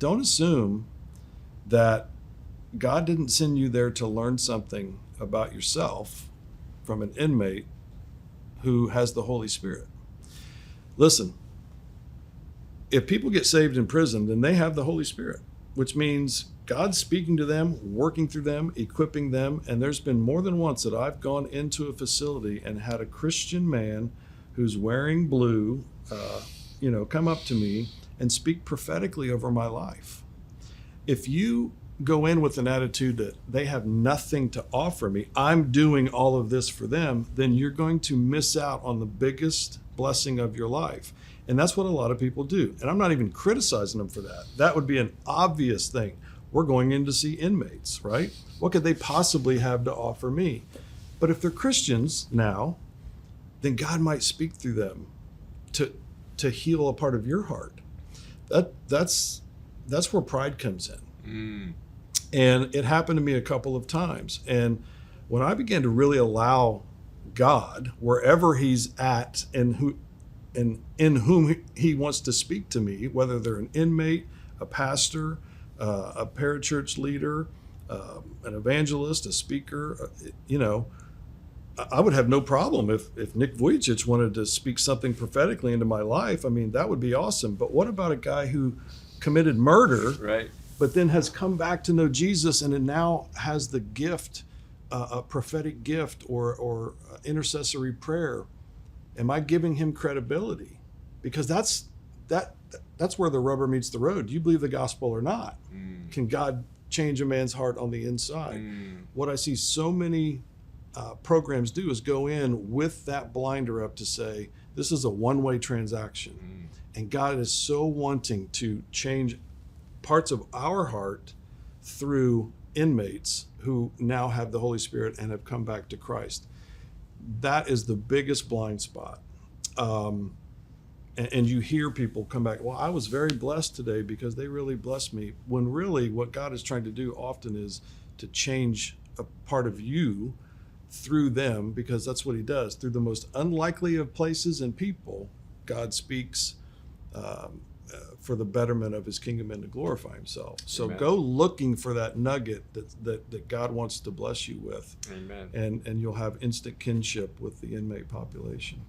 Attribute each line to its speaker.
Speaker 1: don't assume that God didn't send you there to learn something about yourself from an inmate who has the Holy Spirit. Listen, if people get saved in prison, then they have the Holy Spirit, which means God's speaking to them, working through them, equipping them. And there's been more than once that I've gone into a facility and had a Christian man who's wearing blue, come up to me and speak prophetically over my life. If you go in with an attitude that they have nothing to offer me, I'm doing all of this for them, then you're going to miss out on the biggest blessing of your life. And that's what a lot of people do. And I'm not even criticizing them for that. That would be an obvious thing. We're going in to see inmates, right? What could they possibly have to offer me? But if they're Christians now, then God might speak through them to heal a part of your heart. That's where pride comes in. And it happened to me a couple of times. And when I began to really allow God, wherever he's at and in whom he wants to speak to me, whether they're an inmate, a pastor, a parachurch leader, an evangelist, a speaker, I would have no problem if Nick Vujicic wanted to speak something prophetically into my life. I mean, that would be awesome. But what about a guy who committed murder,
Speaker 2: right,
Speaker 1: but then has come back to know Jesus and now has the gift, a prophetic gift or intercessory prayer? Am I giving him credibility? Because that's where the rubber meets the road. Do you believe the gospel or not? Can God change a man's heart on the inside? What I see so many programs do is go in with that blinder up to say, this is a one-way transaction. And God is so wanting to change parts of our heart through inmates who now have the Holy Spirit and have come back to Christ. That is the biggest blind spot. And you hear people come back, well, I was very blessed today because they really blessed me. When really what God is trying to do often is to change a part of you through them, because that's what he does. Through the most unlikely of places and people, God speaks for the betterment of his kingdom and to glorify himself. So
Speaker 2: Amen.
Speaker 1: Go looking for that nugget that God wants to bless you with.
Speaker 2: Amen.
Speaker 1: And you'll have instant kinship with the inmate population.